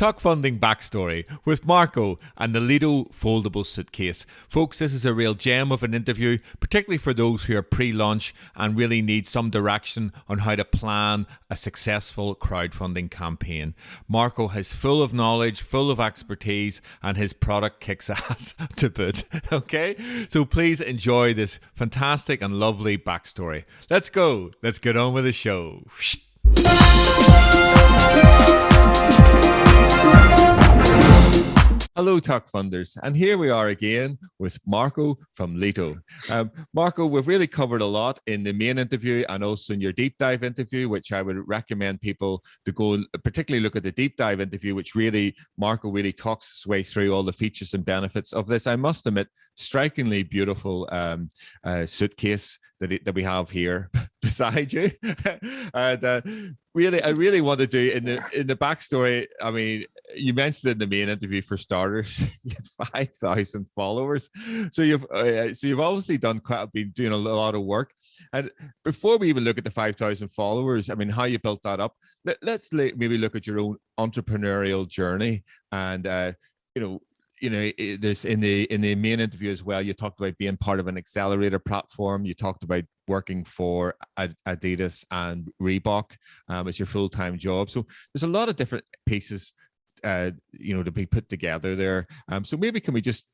Talk Funding Backstory with Marco and the Lito Foldable Suitcase. Folks, this is a real gem of an interview, particularly for those who are pre-launch and really need some direction on how to plan a successful crowdfunding campaign. Marco is full of knowledge, full of expertise, and his product kicks ass to boot. Okay? So please enjoy this fantastic and lovely backstory. Let's go. Let's get on with the show. Hello, Talk Funders, and here we are again with Marco from Lito. Marco, we've really covered a lot in the main interview and also in your deep dive interview, which I would recommend people to go particularly look at the deep dive interview, which really, Marco really talks his way through all the features and benefits of this, I must admit, strikingly beautiful suitcase that we have here beside you. And I really want to do in the backstory. I mean, you mentioned in the main interview, for starters, you have 5,000 followers. So you've obviously been doing a lot of work. And before we even look at the 5,000 followers, I mean, how you built that up, let's maybe look at your own entrepreneurial journey. And there's in the main interview as well, you talked about being part of an accelerator platform. You talked about working for Adidas and Reebok as your full-time job. So there's a lot of different pieces, to be put together there. So maybe can we just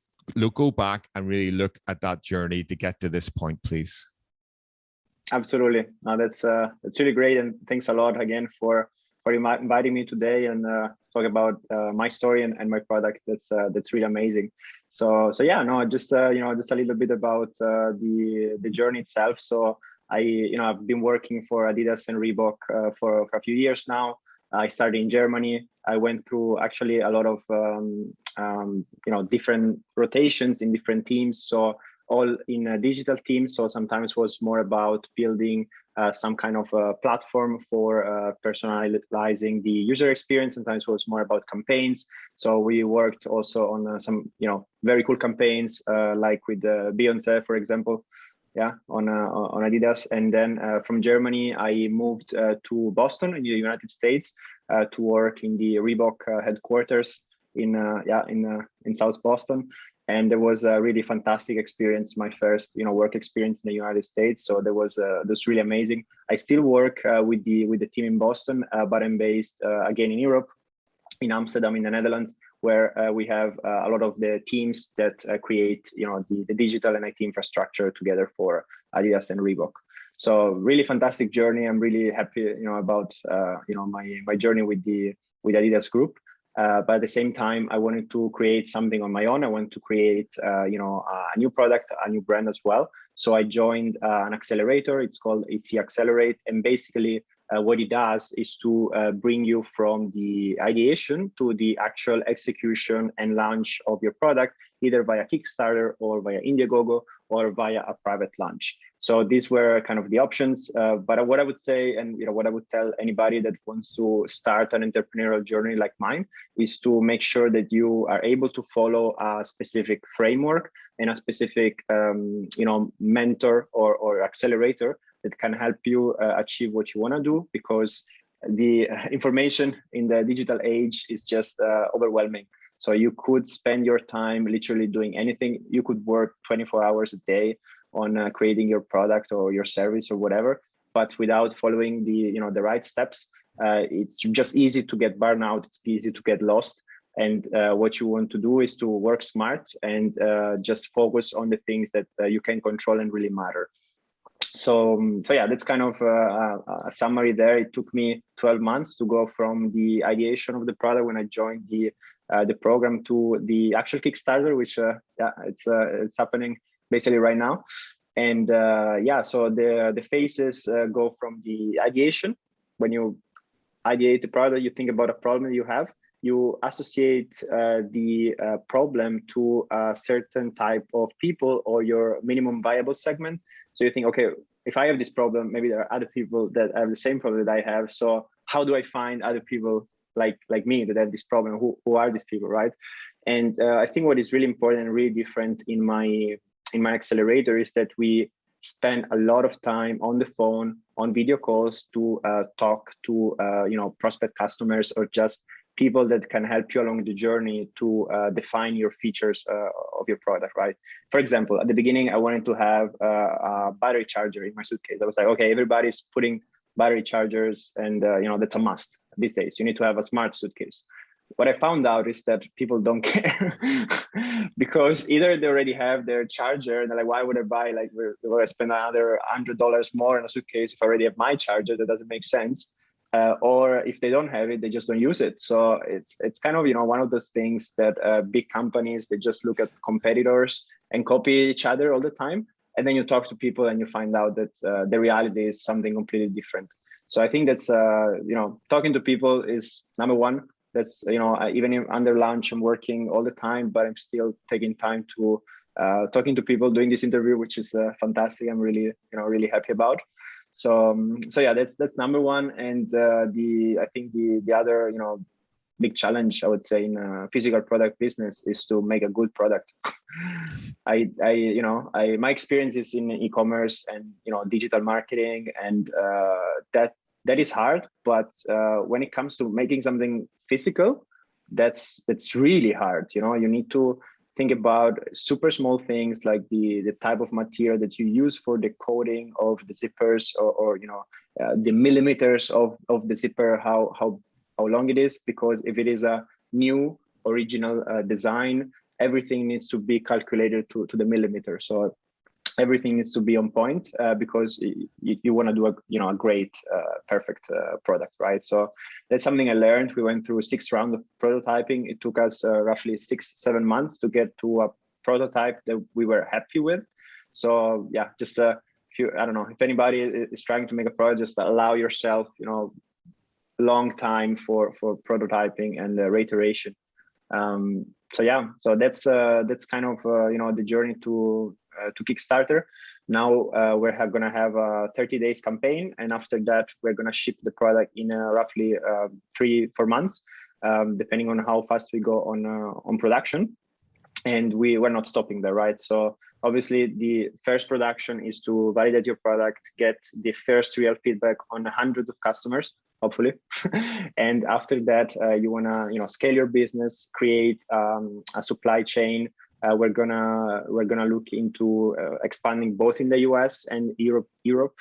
go back and really look at that journey to get to this point, please? Absolutely. No, that's really great, and thanks a lot again for inviting me today and talk about my story and my product. That's really amazing. So yeah, no, just a little bit about the journey itself. So I've been working for Adidas and Reebok for a few years now. I started in Germany. I went through actually a lot of different rotations in different teams. So all in a digital team. So sometimes was more about building some kind of a platform for personalizing the user experience. Sometimes was more about campaigns. So we worked also on some, very cool campaigns, like with Beyonce, for example, on Adidas. And then from Germany, I moved to Boston in the United States to work in the Reebok headquarters in South Boston. And there was a really fantastic experience, my first, work experience in the United States. So that's really amazing. I still work with the team in Boston, but I'm based again in Europe, in Amsterdam, in the Netherlands, where we have a lot of the teams that create, the digital and IT infrastructure together for Adidas and Reebok. So really fantastic journey. I'm really happy, about my journey with Adidas Group. But at the same time, I wanted to create something on my own. I wanted to create, a new product, a new brand as well. So I joined an accelerator. It's called AC Accelerate. And basically what it does is to bring you from the ideation to the actual execution and launch of your product, either via Kickstarter or via Indiegogo or via a private launch. So these were kind of the options. But what I would say, and what I would tell anybody that wants to start an entrepreneurial journey like mine, is to make sure that you are able to follow a specific framework and a specific, mentor or accelerator that can help you achieve what you want to do, because the information in the digital age is just overwhelming. So you could spend your time literally doing anything. You could work 24 hours a day on creating your product or your service or whatever, but without following the right steps, it's just easy to get burnout. It's easy to get lost. And what you want to do is to work smart and just focus on the things that you can control and really matter. So yeah, that's kind of a summary there. It took me 12 months to go from the ideation of the product when I joined the program to the actual Kickstarter, which it's happening basically right now. And so the phases go from the ideation. When you ideate the product, you think about a problem you have. You associate the problem to a certain type of people or your minimum viable segment. So you think, okay, if I have this problem, maybe there are other people that have the same problem that I have. So how do I find other people like me that have this problem? Who are these people, right? And I think what is really important and really different in my accelerator is that we spend a lot of time on the phone, on video calls to talk to prospect customers or just people that can help you along the journey to define your features of your product, right? For example, at the beginning, I wanted to have a battery charger in my suitcase. I was like, okay, everybody's putting battery chargers, and that's a must these days. You need to have a smart suitcase. What I found out is that people don't care because either they already have their charger and they're like, why would I buy, like, will I spend another $100 more in a suitcase if I already have my charger? That doesn't make sense. Or if they don't have it, they just don't use it. So it's kind of, one of those things that big companies, they just look at competitors and copy each other all the time. And then you talk to people and you find out that the reality is something completely different. So I think that's, talking to people is number one. That's, even under lunch, I'm working all the time, but I'm still taking time to talking to people, doing this interview, which is fantastic. I'm really, really happy about. So yeah, that's number one. And I think the other, big challenge, I would say, in a physical product business is to make a good product. My experience is in e-commerce and, digital marketing, and that is hard. But when it comes to making something physical, that's really hard. You need to think about super small things like the type of material that you use for the coating of the zippers, or the millimeters of the zipper, how long it is, because if it is a new original design, everything needs to be calculated to the millimeter. So everything needs to be on point because you want to do a great, perfect product, right? So that's something I learned. We went through 6 rounds of prototyping. It took us roughly 6-7 months to get to a prototype that we were happy with. So yeah, just I don't know, if anybody is trying to make a product, just allow yourself, long time for prototyping and reiteration. So yeah, so that's kind of the journey to Kickstarter. Now we're going to have a 30 days campaign, and after that we're going to ship the product in roughly 3-4 months, depending on how fast we go on production. And we're not stopping there, right? So obviously the first production is to validate your product, get the first real feedback on hundreds of customers, hopefully. And after that, you want to scale your business, create a supply chain. We're gonna look into expanding both in the US and Europe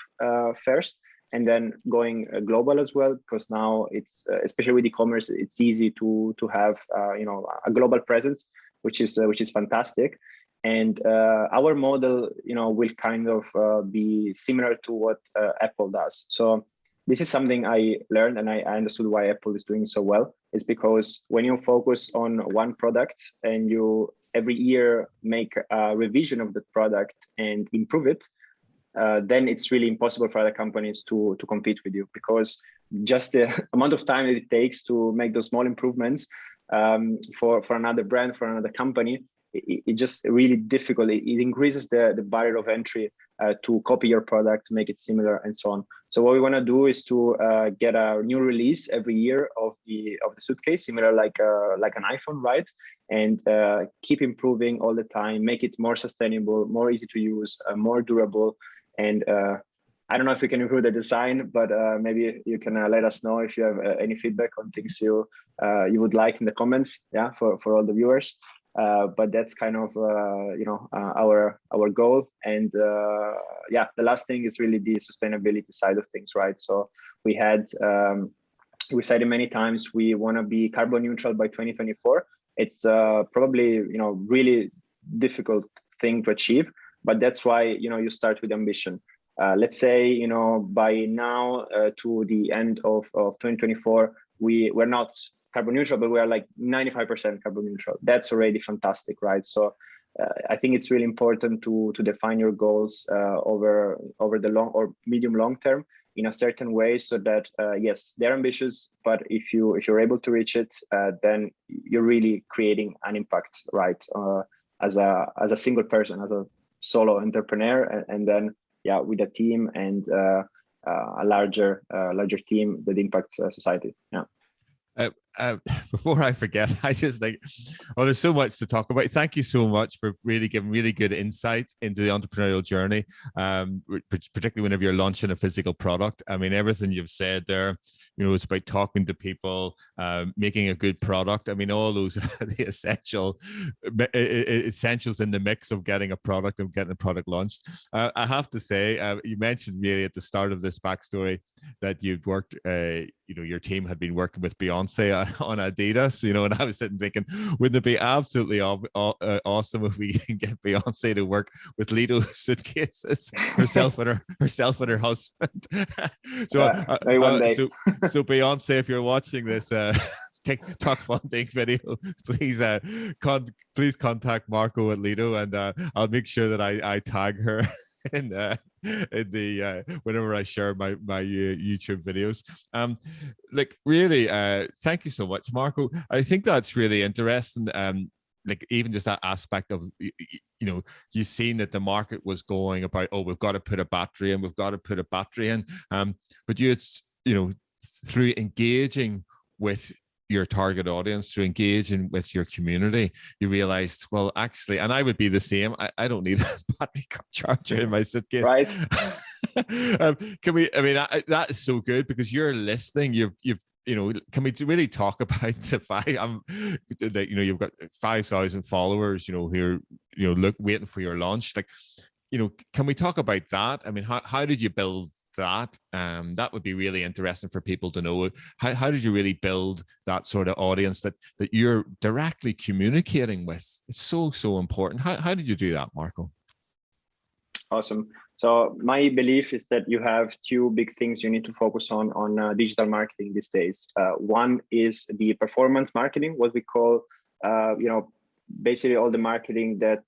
first, and then going global as well, because now it's especially with e-commerce, it's easy to have a global presence, which is fantastic. And our model will kind of be similar to what Apple does. So this is something I learned, and I understood why Apple is doing so well. It's because when you focus on one product and you every year make a revision of the product and improve it, then it's really impossible for other companies to compete with you, because just the amount of time that it takes to make those small improvements for another brand, for another company, it's just really difficult. It increases the barrier of entry to copy your product, to make it similar, and so on. So what we want to do is to get a new release every year of the suitcase, similar like an iPhone, right? And keep improving all the time, make it more sustainable, more easy to use, more durable. And I don't know if we can improve the design, but maybe you can let us know if you have any feedback on things you would like in the comments, yeah, for all the viewers. But that's kind of our goal. And yeah, the last thing is really the sustainability side of things, right? So we said it many times, we want to be carbon neutral by 2024. It's probably really difficult thing to achieve, but that's why you start with ambition. Let's say by now to the end of 2024, we're not carbon neutral, but we are like 95% carbon neutral. That's already fantastic, right? So I think it's really important to define your goals over the long or medium long term in a certain way, so that yes, they're ambitious, but if you're able to reach it, then you're really creating an impact, right? As a single person, as a solo entrepreneur, and then yeah, with a team and a larger team that impacts society. Yeah. before I forget, I just think, oh, there's so much to talk about. Thank you so much for really giving really good insight into the entrepreneurial journey, particularly whenever you're launching a physical product. I mean, everything you've said there, you know, it's about talking to people, making a good product. I mean, all those the essentials in the mix of getting a product and getting a product launched. I have to say, you mentioned really at the start of this backstory that you'd worked, you know, your team had been working with Beyonce on Adidas, you know, and I was sitting thinking, wouldn't it be absolutely awesome if we can get Beyonce to work with Lito Suitcases herself and her husband? So, one day. so Beyonce, if you're watching this TikTok funding video, please please contact Marco at Lito, and I'll make sure that I tag her in the whenever I share my YouTube videos. Like really, thank you so much, Marco. I think that's really interesting. Like even just that aspect of, you know, you've seen that the market was going about, oh, we've got to put a battery in, but you know, through engaging with your target audience, through engaging with your community, you realized, well, actually, and I would be the same, I don't need a battery charger in my suitcase. Right. Can we, I mean, that is so good, because you're listening, you've you know, can we really talk about the fact that, you know, you've got 5,000 followers, you know, who are, you know, waiting for your launch. Like, you know, can we talk about that? I mean, how did you build that? That would be really interesting for people to know. How did you really build that sort of audience that you're directly communicating with? It's so important. How did you do that, Marco? Awesome. So my belief is that you have two big things you need to focus on digital marketing these days. One is the performance marketing, what we call, you know, basically all the marketing that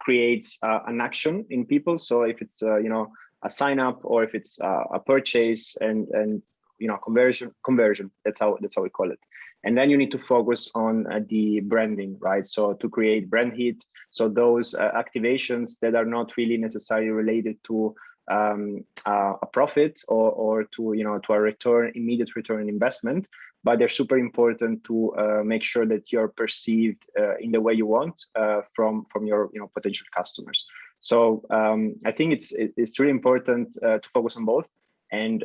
creates an action in people. So if it's you know, a sign up, or if it's a purchase and you know, conversion. That's how we call it. And then you need to focus on the branding, right? So to create brand heat. So those activations that are not really necessarily related to a profit or to, you know, to a immediate return on investment, but they're super important to make sure that you're perceived in the way you want from your, you know, potential customers. So I think it's really important to focus on both. And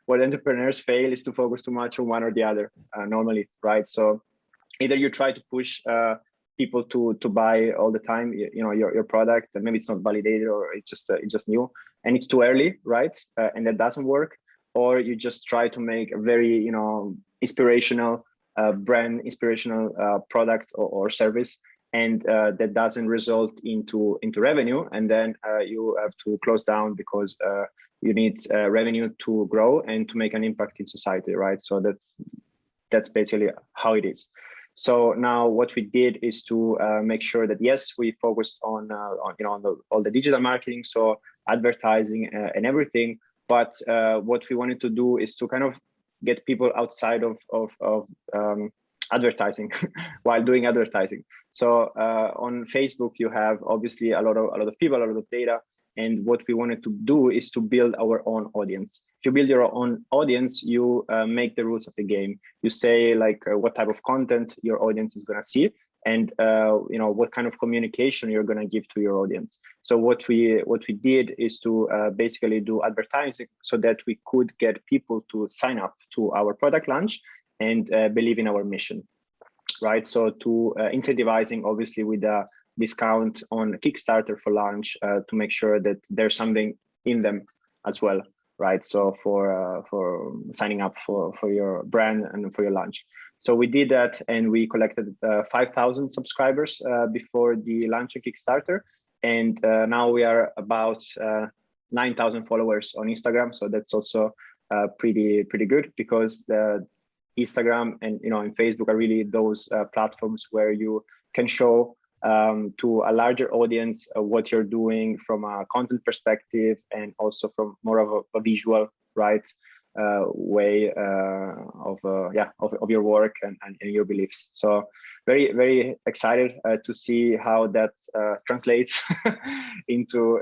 what entrepreneurs fail is to focus too much on one or the other normally, right? So either you try to push people to buy all the time, you know, your product, and maybe it's not validated, or it's just new and it's too early, right? And that doesn't work. Or you just try to make a very, you know, inspirational product or service, and that doesn't result into revenue, and then you have to close down because you need revenue to grow and to make an impact in society, right? So that's basically how it is. So now what we did is to make sure that, yes, we focused on you know, all the digital marketing, so advertising and everything. But what we wanted to do is to kind of get people outside of advertising while doing advertising. So on Facebook, you have obviously a lot of people, a lot of data. And what we wanted to do is to build our own audience. If you build your own audience, you make the rules of the game. You say like what type of content your audience is going to see, and you know, what kind of communication you're going to give to your audience. So what we did is to basically do advertising so that we could get people to sign up to our product launch and believe in our mission, right? So to incentivizing, obviously, with a discount on Kickstarter for launch to make sure that there's something in them as well, right? So for signing up for your brand and for your launch. So we did that, and we collected 5,000 subscribers before the launch of Kickstarter, and now we are about 9,000 followers on Instagram. So that's also pretty good, because the Instagram and, you know, and Facebook are really those platforms where you can show to a larger audience what you're doing from a content perspective, and also from more of a visual, right, way of your work and your beliefs. So very excited to see how that translates into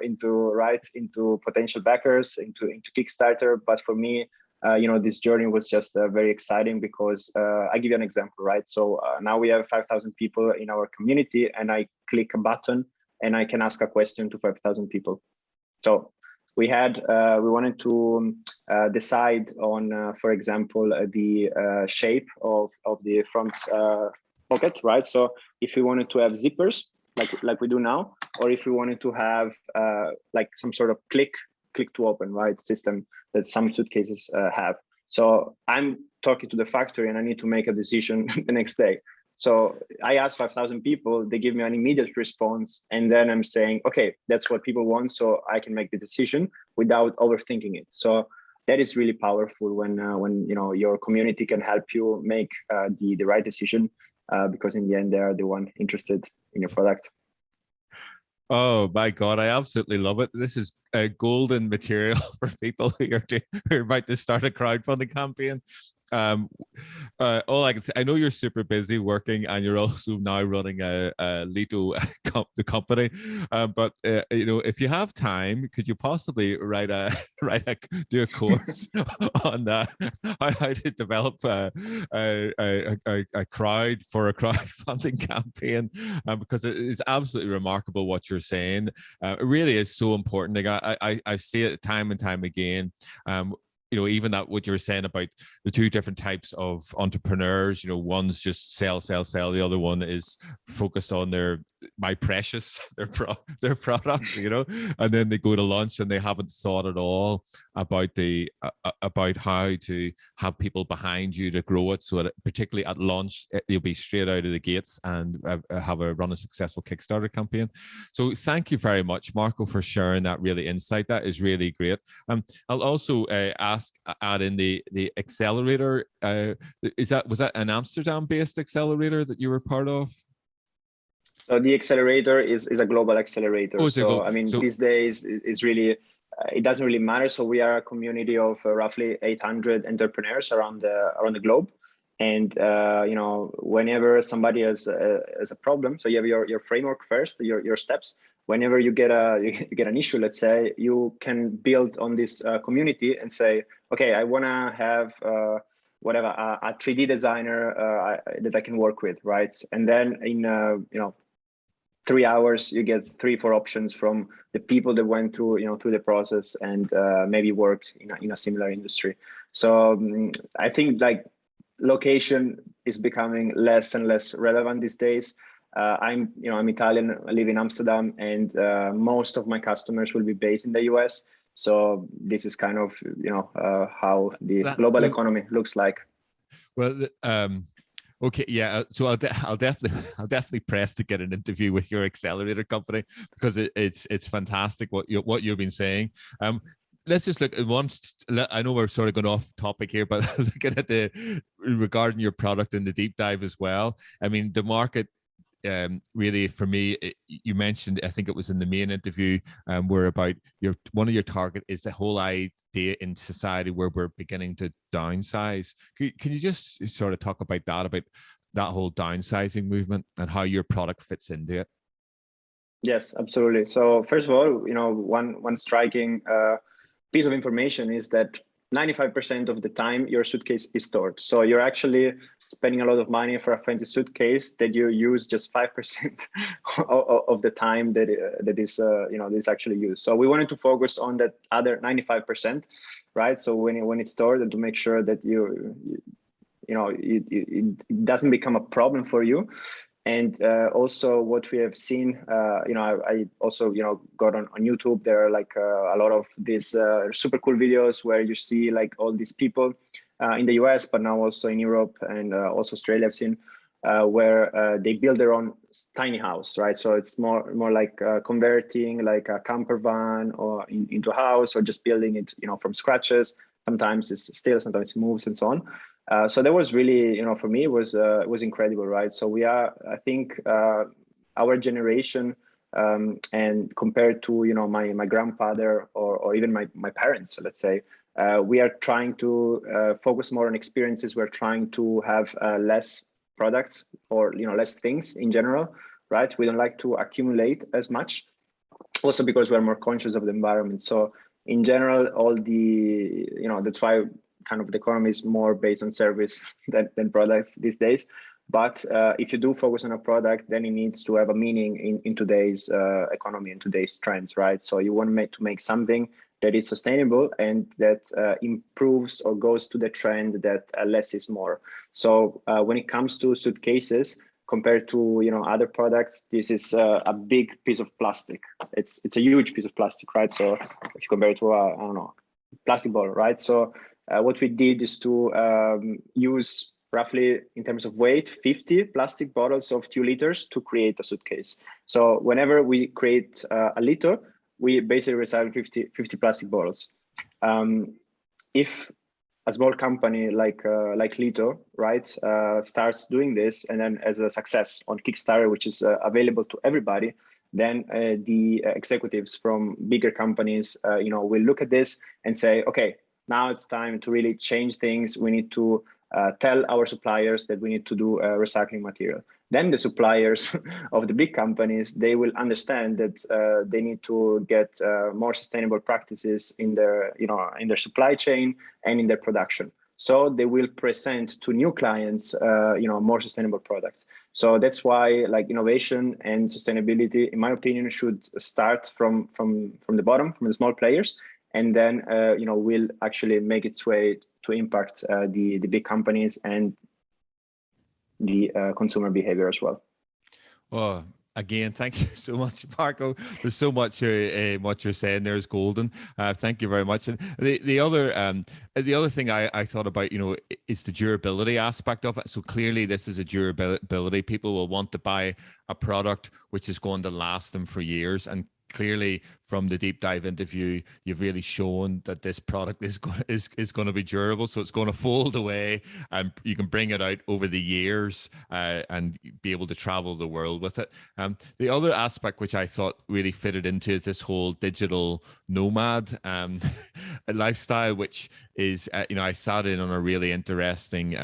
potential backers, into Kickstarter. But for me, this journey was just very exciting because I give you an example, right? So now we have 5,000 people in our community, and I click a button and I can ask a question to 5,000 people. So we wanted to decide on, for example, the shape of the front pocket, right? So if we wanted to have zippers like we do now, or if we wanted to have like some sort of click to open, right, system that some suitcases have. So I'm talking to the factory and I need to make a decision the next day. So I asked 5,000 people, they give me an immediate response, and then I'm saying, okay, that's what people want, so I can make the decision without overthinking it. So that is really powerful when your community can help you make the right decision, because in the end, they are the one interested in your product. Oh my God, I absolutely love it. This is a golden material for people who are about to start a crowdfunding campaign. All I can say, I know you're super busy working, and you're also now running a Lito the company. But if you have time, could you possibly do a course on how to develop a crowd for a crowdfunding campaign? Because it is absolutely remarkable what you're saying. It really is so important. Like I see it time and time again. Even that what you were saying about the two different types of entrepreneurs, one's just sell. The other one is focused on their product, and then they go to lunch and they haven't thought at all about about how to have people behind you to grow it, so that particularly at launch, you'll be straight out of the gates and run a successful Kickstarter campaign. So thank you very much, Marco, for sharing that really insight. That is really great. I'll also add in the accelerator. Was that an Amsterdam-based accelerator that you were part of? So the accelerator is a global accelerator. These days it's really it doesn't really matter. So we are a community of roughly 800 entrepreneurs around the globe, and whenever somebody has a problem, so you have your framework first, your steps. Whenever you get an issue, let's say, you can build on this community and say, okay, I want to have a 3D designer that I can work with, right? And then in 3 hours, you get 3-4 options from the people that went through the process and maybe worked in a similar industry. So I think like location is becoming less and less relevant these days. I'm Italian, I live in Amsterdam, and most of my customers will be based in the US. So this is kind of how the global economy looks like. Well, okay, yeah. So I'll definitely press to get an interview with your accelerator company, because it's fantastic what you've been saying. Let's just look at once. I know we're sort of going off topic here, but looking at regarding your product and the deep dive as well. I mean, the market. Really, for me, you mentioned, I think it was in the main interview, where about one of your target is the whole idea in society where we're beginning to downsize. Can you just sort of talk about that whole downsizing movement and how your product fits into it? Yes, absolutely. So first of all, one striking piece of information is that 95% of the time your suitcase is stored. So you're actually spending a lot of money for a fancy suitcase that you use just 5% of the time that is actually used. So we wanted to focus on that other 95%, right? So when it's stored, and to make sure that it doesn't become a problem for you. And also what we have seen, I also, got on YouTube. There are like a lot of these super cool videos where you see like all these people in the US, but now also in Europe and also Australia I've seen, where they build their own tiny house, right? So it's more like converting like a camper van or into a house, or just building it, from scratches. Sometimes it's still, sometimes it moves and so on. So that was really, for me, it was incredible, right? So we are, I think, our generation, and compared to, my grandfather or even my parents, let's say, we are trying to focus more on experiences. We're trying to have less products, or, less things in general, right? We don't like to accumulate as much, also because we're more conscious of the environment. So in general, all the, that's why kind of the economy is more based on service than products these days. But if you do focus on a product, then it needs to have a meaning in today's economy and today's trends, right? So you want to make something that is sustainable and that improves or goes to the trend that less is more. So when it comes to suitcases, compared to other products, this is a big piece of plastic. It's a huge piece of plastic, right? So if you compare it to I don't know, plastic bottle, right? So what we did is to use roughly, in terms of weight, 50 plastic bottles of 2 liters to create a suitcase. So whenever we create a liter, we basically recycle 50 plastic bottles. If a small company like Lito, right, starts doing this, and then as a success on Kickstarter, which is available to everybody, then the executives from bigger companies, will look at this and say, okay, now it's time to really change things. We need to tell our suppliers that we need to do recycling material. Then the suppliers of the big companies, they will understand that they need to get more sustainable practices in their supply chain and in their production. So they will present to new clients, more sustainable products. So that's why, like, innovation and sustainability, in my opinion, should start from the bottom, from the small players, and then will actually make its way to impact the big companies and the consumer behavior as well. Well, again, thank you so much, Marco. There's so much what you're saying there is golden. Thank you very much. And the other thing I thought about, is the durability aspect of it. So clearly, this is a durability. People will want to buy a product which is going to last them for years, and clearly from the deep dive interview, you've really shown that this product is going to be durable. So it's going to fold away, and you can bring it out over the years and be able to travel the world with it. The other aspect which I thought really fitted into is this whole digital nomad lifestyle, which is, I sat in on a really interesting,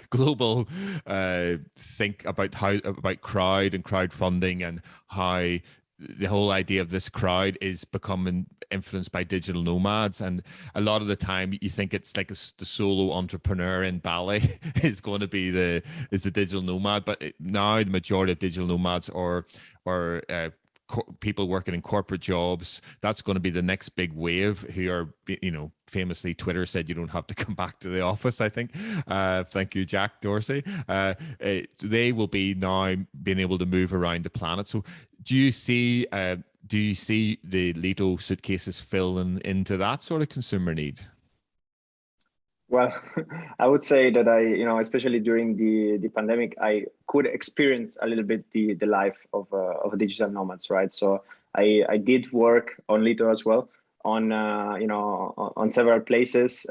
global think about crowd and crowdfunding, and how the whole idea of this crowd is becoming influenced by digital nomads. And a lot of the time you think it's like the solo entrepreneur in Bali is going to be the digital nomad, but now the majority of digital nomads or people working in corporate jobs, that's going to be the next big wave, who are, famously Twitter said you don't have to come back to the office, I think. Thank you, Jack Dorsey. They will be now being able to move around the planet. So do you see the Lito suitcases filling into that sort of consumer need? Well, I would say that especially during the pandemic, I could experience a little bit the life of digital nomads, right? So I did work on Lito as well, on several places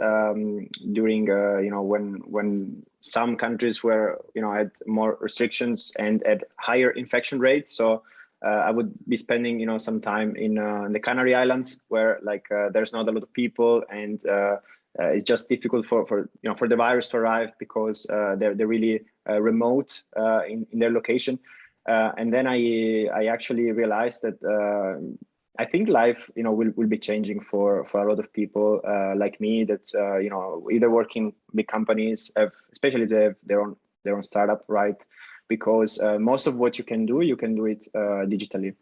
during when some countries were had more restrictions and had higher infection rates. So I would be spending some time in the Canary Islands, where there's not a lot of people, and it's just difficult for the virus to arrive, because they're really remote in their location. And then I actually realized that I think life will be changing for a lot of people like me, that either working big companies, especially they have their own startup, right? Because most of what you can do it digitally.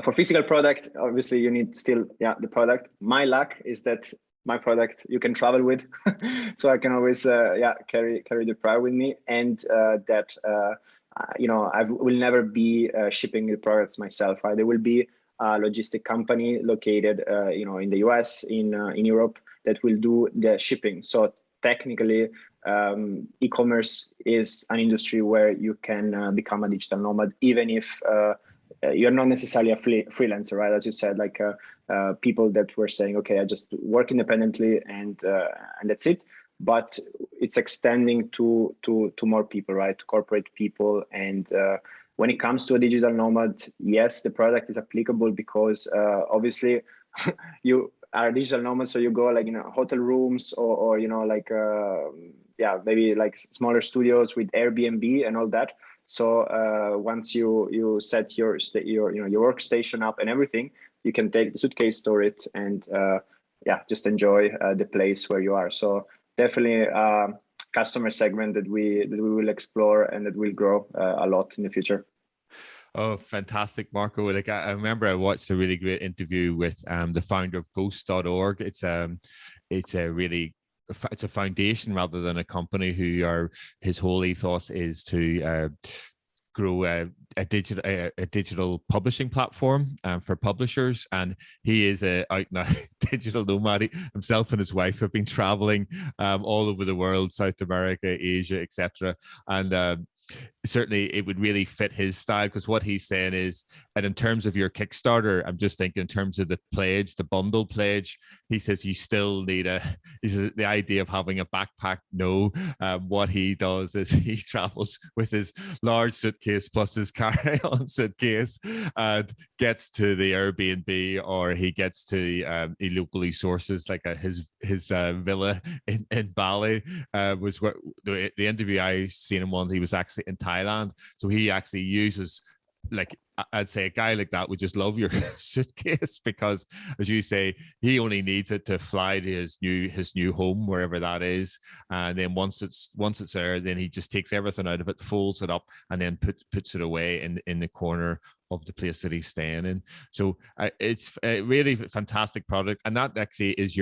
For physical product, obviously you need still the product. My luck is that my product you can travel with, so I can always carry the product with me, and that I will never be shipping the products myself, right? There will be a logistic company located in the US, in Europe, that will do the shipping. So technically, e-commerce is an industry where you can become a digital nomad, even if you're not necessarily a freelancer, right? As you said, people that were saying, okay, I just work independently and that's it. But it's extending to more people, right? To corporate people. And when it comes to a digital nomad, yes, the product is applicable, because obviously you are a digital nomad, so you go hotel rooms or maybe smaller studios with Airbnb and all that. So once you set your workstation up and everything, you can take the suitcase, store it, and yeah, just enjoy the place where you are. So definitely customer segment that we will explore and that will grow a lot in the future. Oh, fantastic, Marco. Like I remember I watched a really great interview with the founder of ghost.org. It's a foundation rather than a company his whole ethos is to grow a digital publishing platform for publishers, and he is a out now digital nomad. Himself and his wife have been traveling all over the world, South America, Asia, etc. And certainly it would really fit his style, because what he's saying is, and in terms of your Kickstarter, I'm just thinking in terms of the pledge, the bundle pledge, he says you still need the idea of having a backpack. No, what he does is he travels with his large suitcase plus his carry-on suitcase and gets to the Airbnb, or he gets to he locally sources like his villa in Bali. Was what the interview I seen him on, he was actually in Thailand. So he actually uses, like, I'd say a guy like that would just love your suitcase, because as you say, he only needs it to fly to his new home, wherever that is. And then once it's there, then he just takes everything out of it, folds it up, and then puts it away in the corner of the place that he's staying in. So it's a really fantastic product. And that actually is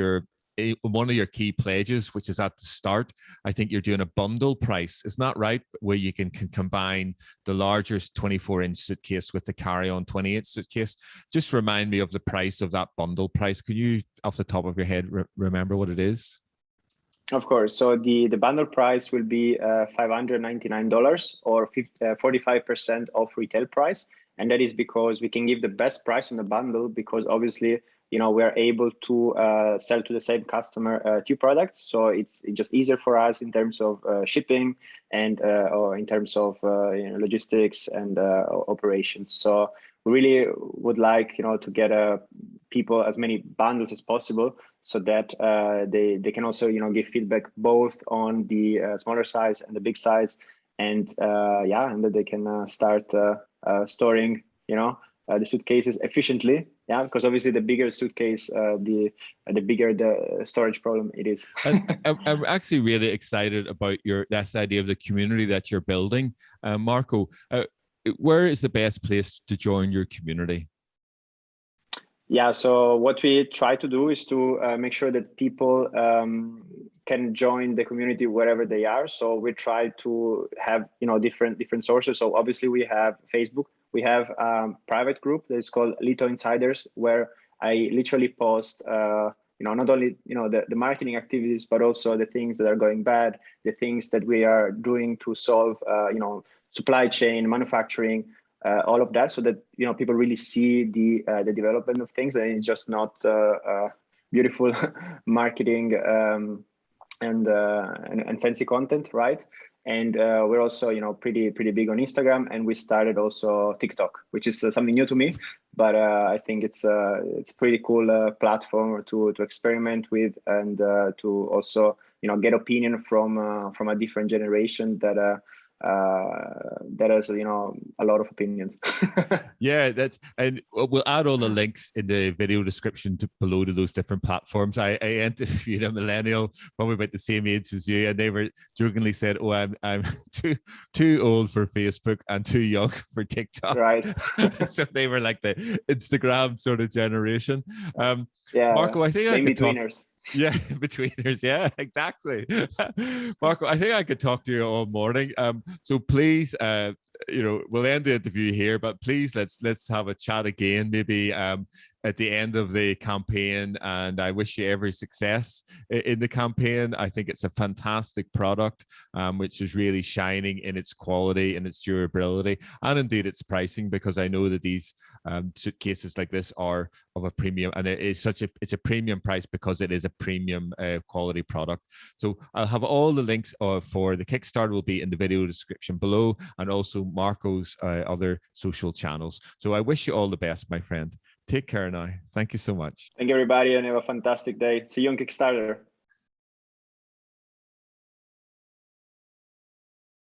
one of your key pledges, which is at the start. I think you're doing a bundle price, isn't that right? Where you can combine the larger 24-inch suitcase with the carry-on 28 suitcase. Just remind me of the price of that bundle price. Can you, off the top of your head, remember what it is? Of course. So the bundle price will be $599, or 45% off retail price. And that is because we can give the best price on the bundle, because obviously, we are able to sell to the same customer 2 products. So it's just easier for us in terms of shipping and or in terms of logistics and operations. So we really would like to get people as many bundles as possible, so that they can also give feedback both on the smaller size and the big size, and and that they can start storing the suitcases efficiently. Yeah, because obviously the bigger suitcase, the bigger the storage problem it is. I'm actually really excited about this idea of the community that you're building, Marco. Where is the best place to join your community? Yeah, so what we try to do is to make sure that people can join the community wherever they are. So we try to have different sources. So obviously we have Facebook. We have a private group that is called Lito Insiders, where I literally post not only the marketing activities, but also the things that are going bad, the things that we are doing to solve supply chain, manufacturing, all of that, so that people really see the development of things, and it's just not beautiful marketing and fancy content, right? And we're also pretty big on Instagram, and we started also TikTok, which is something new to me, but I think it's pretty cool platform to experiment with, and to also get opinion from a different generation that has a lot of opinions. Yeah, and we'll add all the links in the video description below to those different platforms. I interviewed a millennial, probably about the same age as you, and they were jokingly said, "Oh, I'm too old for Facebook and too young for TikTok." Right. So they were like the Instagram sort of generation. Yeah, Marco, I think I could in-betweeners. Yeah, betweeners. Yeah, exactly. Marco, I think I could talk to you all morning. So please, we'll end the interview here, but please let's have a chat again, maybe at the end of the campaign. And I wish you every success in the campaign. I think it's a fantastic product, which is really shining in its quality and its durability, and indeed its pricing, because I know that these suitcases like this are of a premium, and it's a premium price because it is a premium quality product. So I'll have all the links for the Kickstarter will be in the video description below, and also Marco's other social channels. So I wish you all the best, my friend. Take care now. Thank you so much. Thank you, everybody, and have a fantastic day. See you on Kickstarter.